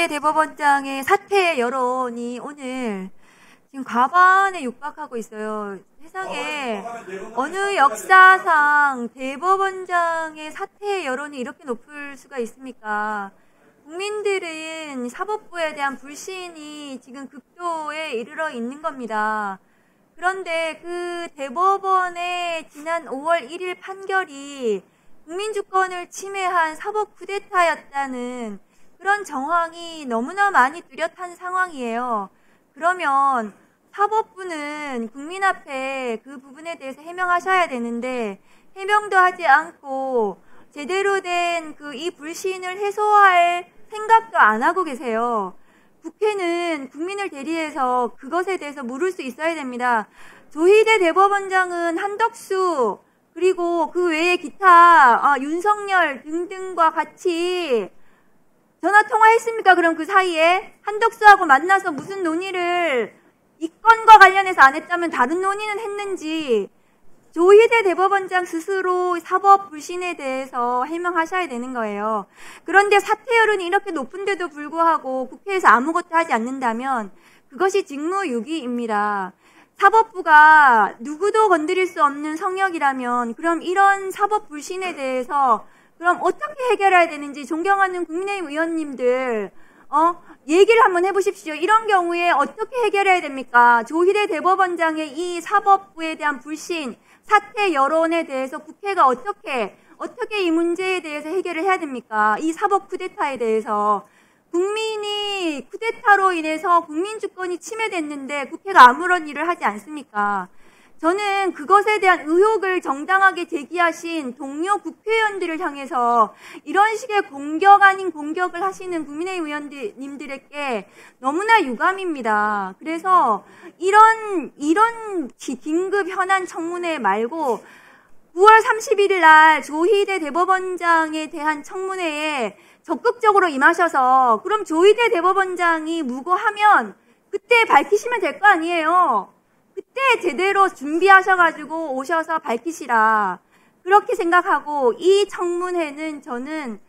조희대 대법원장의 사퇴 여론이 오늘 지금 과반에 육박하고 있어요. 세상에 어느 역사상 대법원장의 사퇴 여론이 이렇게 높을 수가 있습니까? 국민들은 사법부에 대한 불신이 지금 극도에 이르러 있는 겁니다. 그런데 그 대법원의 지난 5월 1일 판결이 국민주권을 침해한 사법 쿠데타였다는 그런 정황이 너무나 많이 뚜렷한 상황이에요. 그러면 사법부는 국민 앞에 그 부분에 대해서 해명하셔야 되는데 해명도 하지 않고 제대로 된 이 불신을 해소할 생각도 안 하고 계세요. 국회는 국민을 대리해서 그것에 대해서 물을 수 있어야 됩니다. 조희대 대법원장은 한덕수 그리고 그 외에 기타 윤석열 등등과 같이 전화 통화했습니까? 그럼 그 사이에 한덕수하고 만나서 무슨 논의를 이 건과 관련해서 안 했다면 다른 논의는 했는지 조희대 대법원장 스스로 사법 불신에 대해서 해명하셔야 되는 거예요. 그런데 사퇴 여론이 이렇게 높은데도 불구하고 국회에서 아무것도 하지 않는다면 그것이 직무유기입니다. 사법부가 누구도 건드릴 수 없는 성역이라면 그럼 이런 사법 불신에 대해서 그럼 어떻게 해결해야 되는지 존경하는 국민의힘 의원님들 얘기를 한번 해보십시오. 이런 경우에 어떻게 해결해야 됩니까? 조희대 대법원장의 이 사법부에 대한 불신, 사퇴 여론에 대해서 국회가 어떻게 이 문제에 대해서 해결을 해야 됩니까? 이 사법 쿠데타에 대해서. 국민이 쿠데타로 인해서 국민주권이 침해됐는데 국회가 아무런 일을 하지 않습니까? 저는 그것에 대한 의혹을 정당하게 제기하신 동료 국회의원들을 향해서 이런 식의 공격 아닌 공격을 하시는 국민의힘 의원님들에게 너무나 유감입니다. 그래서 이런 긴급 현안 청문회 말고 9월 31일 날 조희대 대법원장에 대한 청문회에 적극적으로 임하셔서 그럼 조희대 대법원장이 무고하면 그때 밝히시면 될 거 아니에요. 그때 제대로 준비하셔가지고 오셔서 밝히시라. 그렇게 생각하고 이 청문회는 저는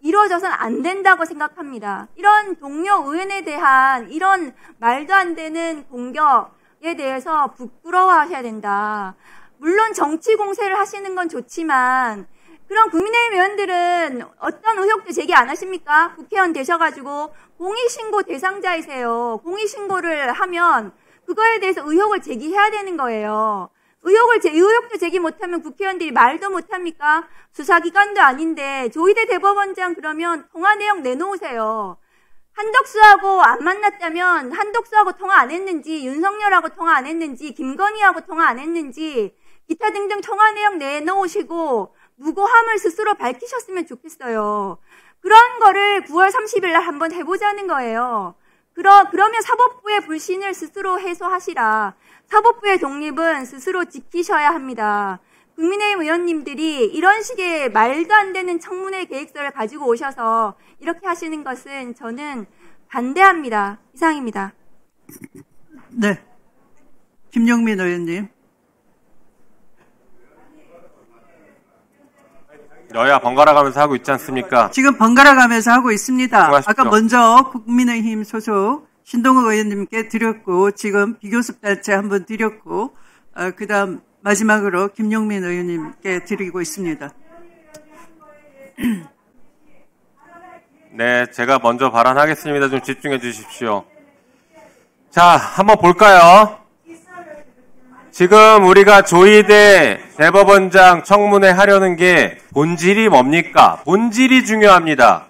이루어져서는 안 된다고 생각합니다. 이런 동료 의원에 대한 이런 말도 안 되는 공격에 대해서 부끄러워하셔야 된다. 물론 정치 공세를 하시는 건 좋지만 그럼 국민의힘 의원들은 어떤 의혹도 제기 안 하십니까? 국회의원 되셔가지고 공익신고 대상자이세요. 공익신고를 하면 그거에 대해서 의혹을 제기해야 되는 거예요. 의혹도 제기 못하면 국회의원들이 말도 못합니까? 수사기관도 아닌데 조희대 대법원장 그러면 통화 내용 내놓으세요. 한덕수하고 안 만났다면 한덕수하고 통화 안 했는지, 윤석열하고 통화 안 했는지, 김건희하고 통화 안 했는지 기타 등등 통화 내용 내놓으시고 무고함을 스스로 밝히셨으면 좋겠어요. 그런 거를 9월 30일 날 한번 해보자는 거예요. 그러면 사법부의 불신을 스스로 해소하시라. 사법부의 독립은 스스로 지키셔야 합니다. 국민의힘 의원님들이 이런 식의 말도 안 되는 청문회 계획서를 가지고 오셔서 이렇게 하시는 것은 저는 반대합니다. 이상입니다. 네. 김영민 의원님. 여야 번갈아 가면서 하고 있지 않습니까? 지금 번갈아 가면서 하고 있습니다. 수고하십시오. 아까 먼저 국민의힘 소속 신동욱 의원님께 드렸고 지금 비교섭 단체 한번 드렸고 그다음 마지막으로 김용민 의원님께 드리고 있습니다. 네, 제가 먼저 발언하겠습니다. 좀 집중해 주십시오. 자, 한번 볼까요? 지금 우리가 조희대 대법원장 청문회 하려는 게 본질이 뭡니까? 본질이 중요합니다.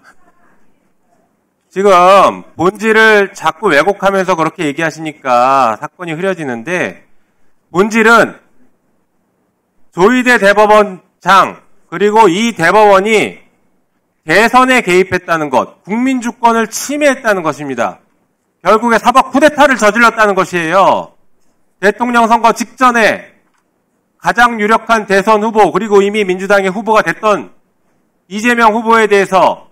지금 본질을 자꾸 왜곡하면서 그렇게 얘기하시니까 사건이 흐려지는데 본질은 조희대 대법원장 그리고 이 대법원이 대선에 개입했다는 것, 국민주권을 침해했다는 것입니다. 결국에 사법 쿠데타를 저질렀다는 것이에요. 대통령 선거 직전에 가장 유력한 대선 후보 그리고 이미 민주당의 후보가 됐던 이재명 후보에 대해서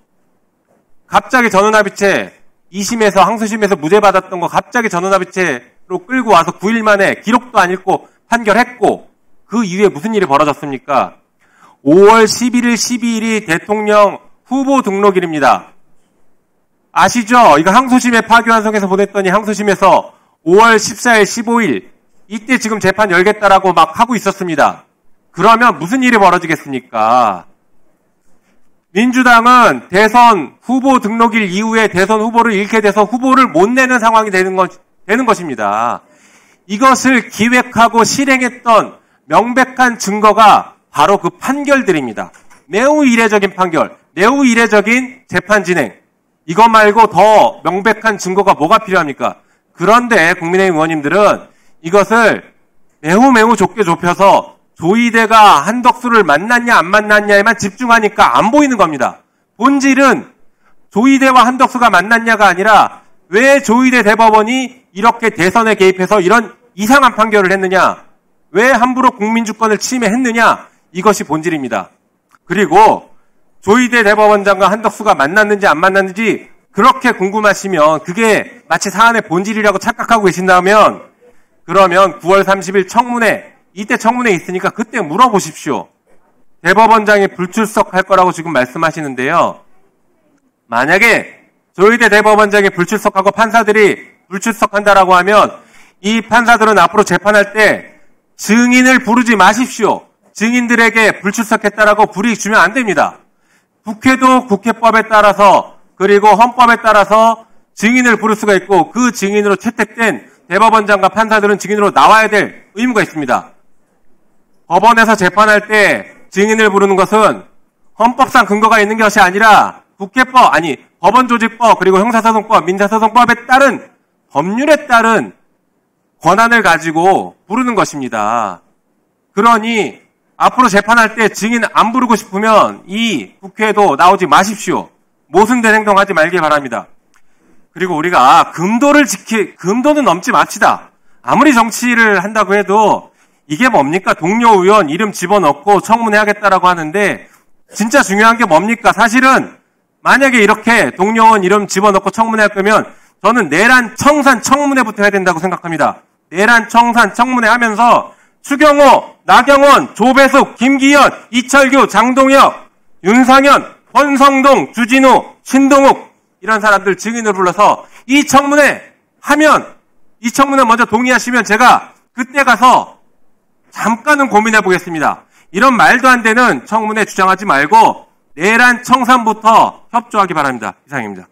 갑자기 전원합의체 2심에서 항소심에서 무죄 받았던 거 갑자기 전원합의체로 끌고 와서 9일 만에 기록도 안 읽고 판결했고 그 이후에 무슨 일이 벌어졌습니까? 5월 11일, 12일이 대통령 후보 등록일입니다. 아시죠? 이거 항소심에 파기환송해서 보냈더니 항소심에서 5월 14일, 15일 이때 지금 재판 열겠다라고 막 하고 있었습니다. 그러면 무슨 일이 벌어지겠습니까? 민주당은 대선 후보 등록일 이후에 대선 후보를 잃게 돼서 후보를 못 내는 상황이 되는 것입니다. 이것을 기획하고 실행했던 명백한 증거가 바로 그 판결들입니다. 매우 이례적인 판결, 매우 이례적인 재판 진행. 이것 말고 더 명백한 증거가 뭐가 필요합니까? 그런데 국민의힘 의원님들은 이것을 매우 좁게 좁혀서 조이대가 한덕수를 만났냐 안 만났냐에만 집중하니까 안 보이는 겁니다. 본질은 조이대와 한덕수가 만났냐가 아니라 왜 조이대 대법원이 이렇게 대선에 개입해서 이런 이상한 판결을 했느냐, 왜 함부로 국민주권을 침해했느냐, 이것이 본질입니다. 그리고 조이대 대법원장과 한덕수가 만났는지 안 만났는지 그렇게 궁금하시면, 그게 마치 사안의 본질이라고 착각하고 계신다면, 그러면 9월 30일 청문회, 이때 청문회 있으니까 그때 물어보십시오. 대법원장이 불출석할 거라고 지금 말씀하시는데요. 만약에 조이대 대법원장이 불출석하고 판사들이 불출석한다라고 하면 이 판사들은 앞으로 재판할 때 증인을 부르지 마십시오. 증인들에게 불출석했다라고 불이익 주면 안 됩니다. 국회도 국회법에 따라서 그리고 헌법에 따라서 증인을 부를 수가 있고, 그 증인으로 채택된 대법원장과 판사들은 증인으로 나와야 될 의무가 있습니다. 법원에서 재판할 때 증인을 부르는 것은 헌법상 근거가 있는 것이 아니라 국회법, 법원조직법, 그리고 형사소송법, 민사소송법에 따른 법률에 따른 권한을 가지고 부르는 것입니다. 그러니 앞으로 재판할 때 증인 안 부르고 싶으면 이 국회에도 나오지 마십시오. 모순된 행동하지 말기 바랍니다. 그리고 우리가 금도는 넘지 맙시다. 아무리 정치를 한다고 해도 이게 뭡니까? 동료 의원 이름 집어넣고 청문회 하겠다라고 하는데, 진짜 중요한 게 뭡니까? 사실은 만약에 이렇게 동료 의원 이름 집어넣고 청문회 할 거면 저는 내란 청산 청문회부터 해야 된다고 생각합니다. 내란 청산 청문회 하면서 추경호, 나경원, 조배숙, 김기현, 이철규, 장동혁, 윤상현, 권성동, 주진우, 신동욱, 이런 사람들 증인을 불러서 이 청문회 먼저 동의하시면 제가 그때 가서 잠깐은 고민해 보겠습니다. 이런 말도 안 되는 청문회 주장하지 말고 내란 청산부터 협조하기 바랍니다. 이상입니다.